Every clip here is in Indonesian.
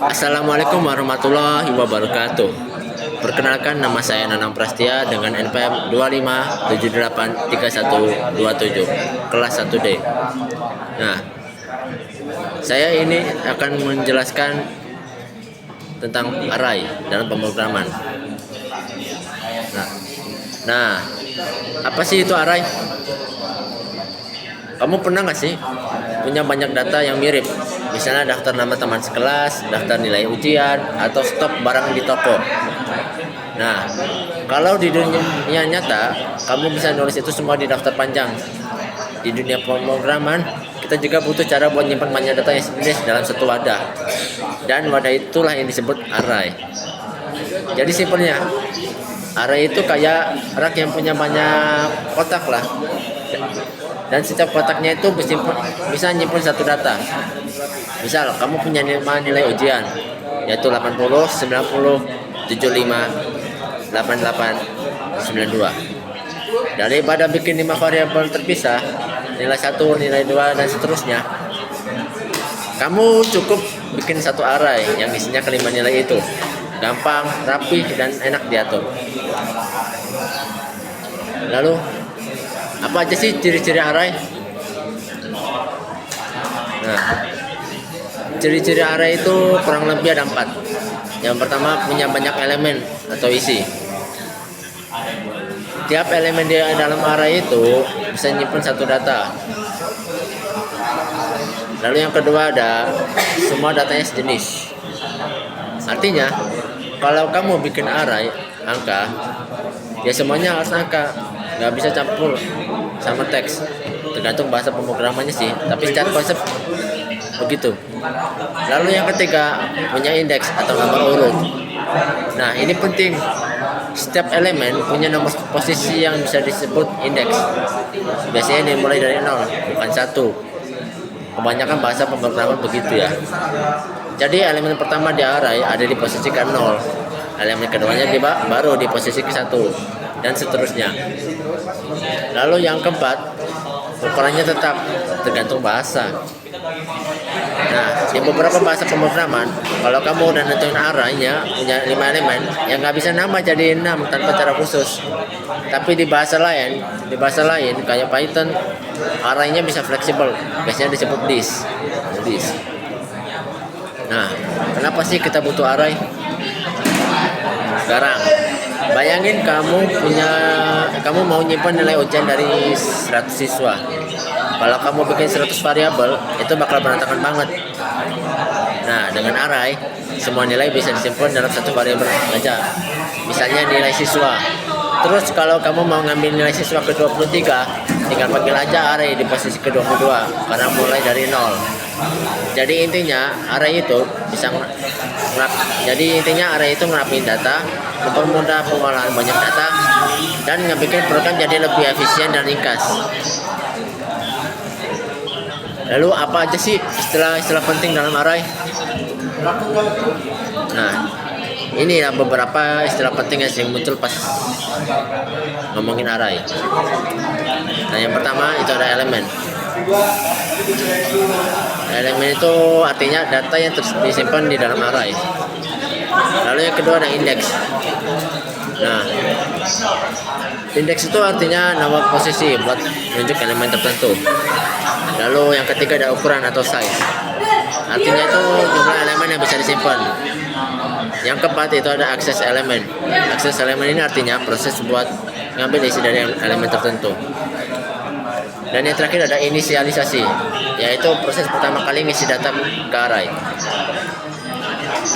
Assalamualaikum warahmatullahi wabarakatuh. Perkenalkan, nama saya Nanang Prastia dengan NPM 25783127 kelas 1D. Nah, saya ini akan menjelaskan tentang array dalam pemrograman. Nah, apa sih itu array? Kamu pernah nggak sih punya banyak data yang mirip? Misalnya daftar nama teman sekelas, daftar nilai ujian, atau stok barang di toko. Nah, kalau di dunia nyata, kamu bisa nulis itu semua di daftar panjang. Di dunia pemrograman, kita juga butuh cara buat nyimpan banyak data yang jenis dalam satu wadah. Dan wadah itulah yang disebut array. Jadi simpelnya, array itu kayak rak yang punya banyak kotak lah. Dan setiap kotaknya itu bisa nyimpan satu data. Misal kamu punya nilai ujian, yaitu 80, 90, 75, 88, 92. Daripada bikin 5 variabel terpisah, nilai 1, nilai 2, dan seterusnya, kamu cukup bikin satu array yang isinya kelima nilai itu. Gampang, rapi, dan enak diatur. Lalu, apa aja sih ciri-ciri array? Nah, ciri-ciri array itu kurang lebih ada 4. Yang pertama, punya banyak elemen atau isi. Tiap elemen di dalam array itu bisa nyimpen satu data. Lalu yang kedua, ada semua datanya sejenis. Artinya, kalau kamu bikin array angka, ya semuanya harus angka, nggak bisa campur sama teks. Tergantung bahasa pemrogramannya sih, tapi secara konsep begitu. Lalu yang ketiga, punya indeks atau nomor urut. Nah, ini penting. Setiap elemen punya nomor posisi yang bisa disebut indeks. Biasanya dimulai dari 0, bukan 1. Kebanyakan bahasa pemrograman begitu ya. Jadi elemen pertama di array ada di posisi ke-0. Elemen keduanya baru di posisi ke-1, dan seterusnya. Lalu yang keempat, ukurannya tetap tergantung bahasa. Nah, di beberapa bahasa pemrograman, kalau kamu udah nentuin arraynya punya 5 elemen, yang nggak bisa nama jadi 6 tanpa cara khusus. Tapi di bahasa lain kayak Python, arraynya bisa fleksibel, biasanya disebut list. Nah, kenapa sih kita butuh array? Sekarang, bayangin kamu mau nyimpan nilai ujian dari 100 siswa. Kalau kamu bikin 100 variabel, itu bakal berantakan banget. Nah, dengan array, semua nilai bisa disimpan dalam satu variabel aja. Misalnya nilai siswa. Terus kalau kamu mau ngambil nilai siswa ke-23, tinggal panggil aja array di posisi ke-22, karena mulai dari 0. Jadi intinya array itu ngerapin data, mempermudah pengolahan banyak data, dan ngebikin program jadi lebih efisien dan ringkas. Lalu apa aja sih istilah penting dalam array? Nah, ini ya beberapa istilah penting yang muncul pas ngomongin array. Nah, yang pertama itu ada elemen. Elemen itu artinya data yang disimpan di dalam array. Lalu yang kedua ada indeks. Nah, indeks itu artinya nama posisi buat menunjuk elemen tertentu. Lalu yang ketiga ada ukuran atau size. Artinya itu jumlah elemen yang bisa disimpan. Yang keempat itu ada akses elemen. Akses elemen ini artinya proses buat ngambil isi dari elemen tertentu. Dan yang terakhir ada inisialisasi, yaitu proses pertama kali ngisi data ke array.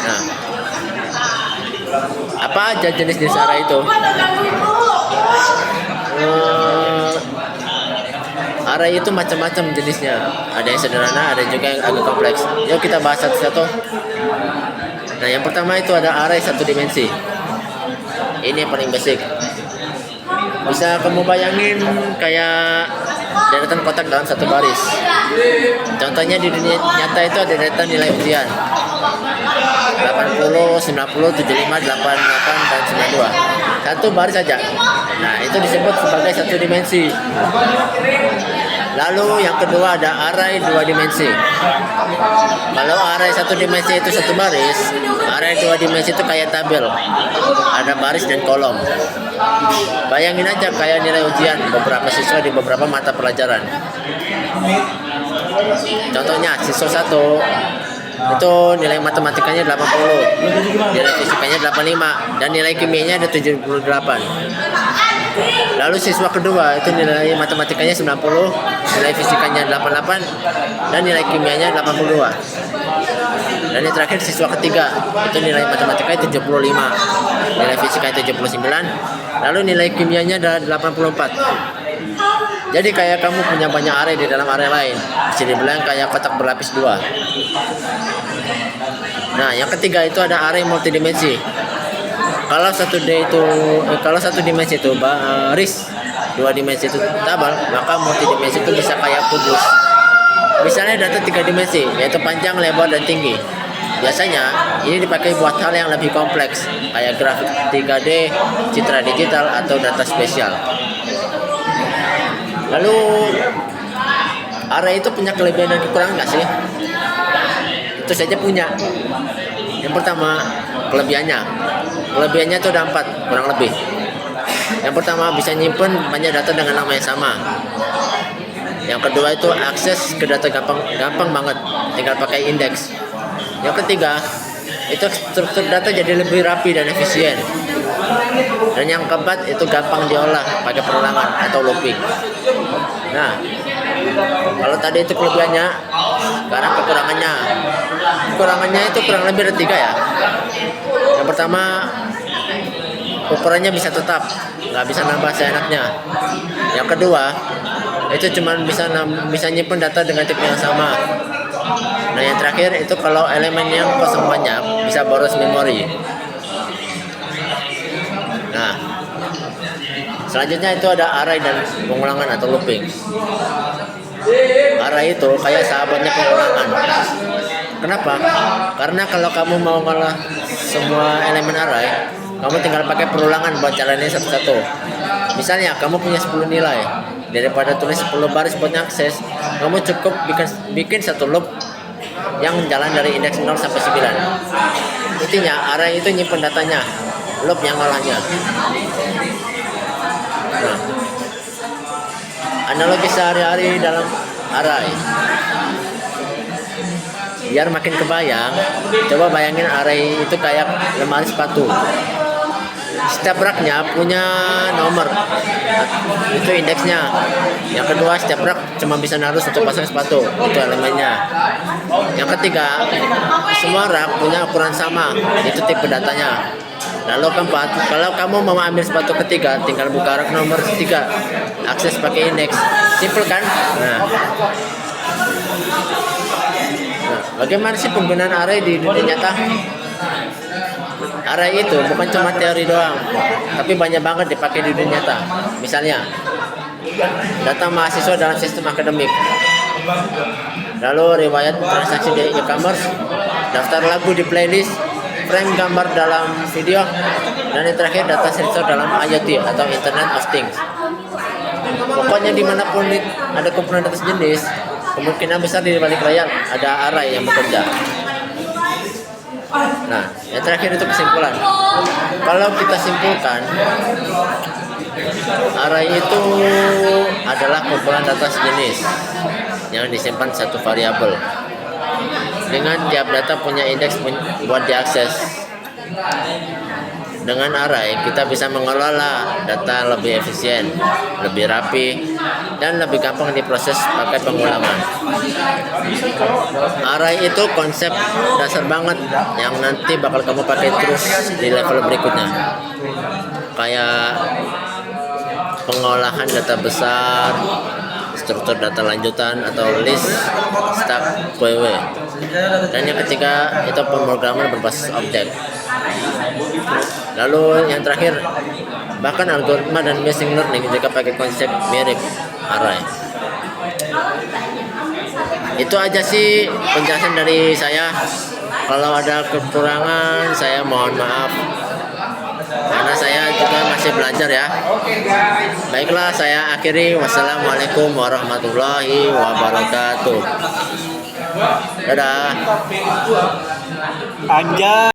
Nah, apa aja jenis-jenis array itu? Array itu macam-macam jenisnya. Ada yang sederhana, ada juga yang agak kompleks. Yuk kita bahas satu-satu. Nah, yang pertama itu ada array satu dimensi. Ini yang paling basic. Bisa kamu bayangin kayak deretan kotak dalam satu baris. Contohnya di dunia nyata itu ada deretan nilai ujian 80, 90, 75, 88, dan 92. Satu baris saja. Nah, itu disebut sebagai satu dimensi. Lalu yang kedua ada array 2 dimensi. Kalau array 1 dimensi itu 1 baris, array 2 dimensi itu kayak tabel, ada baris dan kolom. Bayangin aja kayak nilai ujian beberapa siswa di beberapa mata pelajaran. Contohnya siswa 1 itu nilai matematikanya 80, nilai fisikanya 85, dan nilai kimianya ada 78. Lalu siswa kedua itu nilai matematikanya 90, nilai fisikanya 88, dan nilai kimianya 82. Dan yang terakhir siswa ketiga itu nilai matematikanya 75, nilai fisikanya 79, lalu nilai kimianya ada 84. Jadi kayak kamu punya banyak array di dalam array lain, bisa dibilang kayak kotak berlapis 2. Nah, yang ketiga itu ada array multidimensi. Kalau satu dimensi itu baris, 2 dimensi itu tabel, maka multidimensi itu bisa kayak kubus. Misalnya data 3 dimensi, yaitu panjang, lebar, dan tinggi. Biasanya ini dipakai buat hal yang lebih kompleks, kayak grafik 3D, citra digital, atau data spesial. Lalu array itu punya kelebihan dan kekurangan nggak sih? Itu saja punya. Yang pertama, kelebihannya itu ada 4 kurang lebih. Yang pertama, bisa nyimpen banyak data dengan nama yang sama. Yang kedua itu akses ke data gampang banget, tinggal pakai indeks. Yang ketiga, itu struktur data jadi lebih rapi dan efisien. Dan yang keempat itu gampang diolah pakai perulangan atau looping. Nah, kalau tadi itu kelebihannya, sekarang kekurangannya. Kekurangannya itu kurang lebih ada 3 ya. Yang pertama, ukurannya bisa tetap, nggak bisa nambah seenaknya. Yang kedua, itu cuma bisa nyimpen data dengan tipe yang sama. Nah, yang terakhir itu kalau elemen yang kosong banyak, bisa boros memori. Nah, selanjutnya itu ada array dan pengulangan atau looping. Array itu kayak sahabatnya pengulangan. Kenapa? Karena kalau kamu mau ngolah semua elemen array, kamu tinggal pakai perulangan buat jalanin satu-satu. Misalnya kamu punya 10 nilai, daripada tulis 10 baris buat akses, kamu cukup bikin satu loop yang jalan dari indeks 0 sampai 9. Intinya array itu nyimpen datanya, loop yang ngolahnya. Nah, analogi sehari-hari dalam array. Biar makin kebayang, coba bayangin array itu kayak lemari sepatu. Setiap raknya punya nomor, itu indeksnya. Yang kedua, setiap rak cuma bisa naruh 1 pasang sepatu, itu elemennya. Yang ketiga, semua rak punya ukuran sama, itu tipe datanya. Lalu keempat, kalau kamu mau ambil sepatu ketiga, tinggal buka rak nomor 3, akses pakai indeks. Simple kan? Nah, bagaimana sih penggunaan array di dunia nyata? Array itu bukan cuma teori doang, tapi banyak banget dipakai di dunia nyata. Misalnya, data mahasiswa dalam sistem akademik, lalu riwayat transaksi di e-commerce, daftar lagu di playlist, frame gambar dalam video, dan yang terakhir data sensor dalam IoT atau Internet of Things. Pokoknya dimanapun ada komponen data sejenis, kemungkinan besar di balik layar ada array yang bekerja. Nah, yang terakhir itu kesimpulan. Kalau kita simpulkan, array itu adalah kumpulan data sejenis yang disimpan satu variabel. Dengan tiap data punya indeks buat diakses. Dengan array kita bisa mengelola data lebih efisien, lebih rapi, dan lebih gampang diproses pakai pengulangan. Array itu konsep dasar banget yang nanti bakal kamu pakai terus di level berikutnya. Kayak pengolahan data besar, struktur data lanjutan atau list, stack, QW. Dan yang ketiga itu pemrograman berbasis objek. Lalu yang terakhir, bahkan algoritma dan machine learning juga pakai konsep mirip array. Itu aja sih penjelasan dari saya. Kalau ada kekurangan, saya mohon maaf. karena saya juga masih belajar ya. Baiklah, saya akhiri. Wassalamualaikum warahmatullahi wabarakatuh. Dadah. Anjay.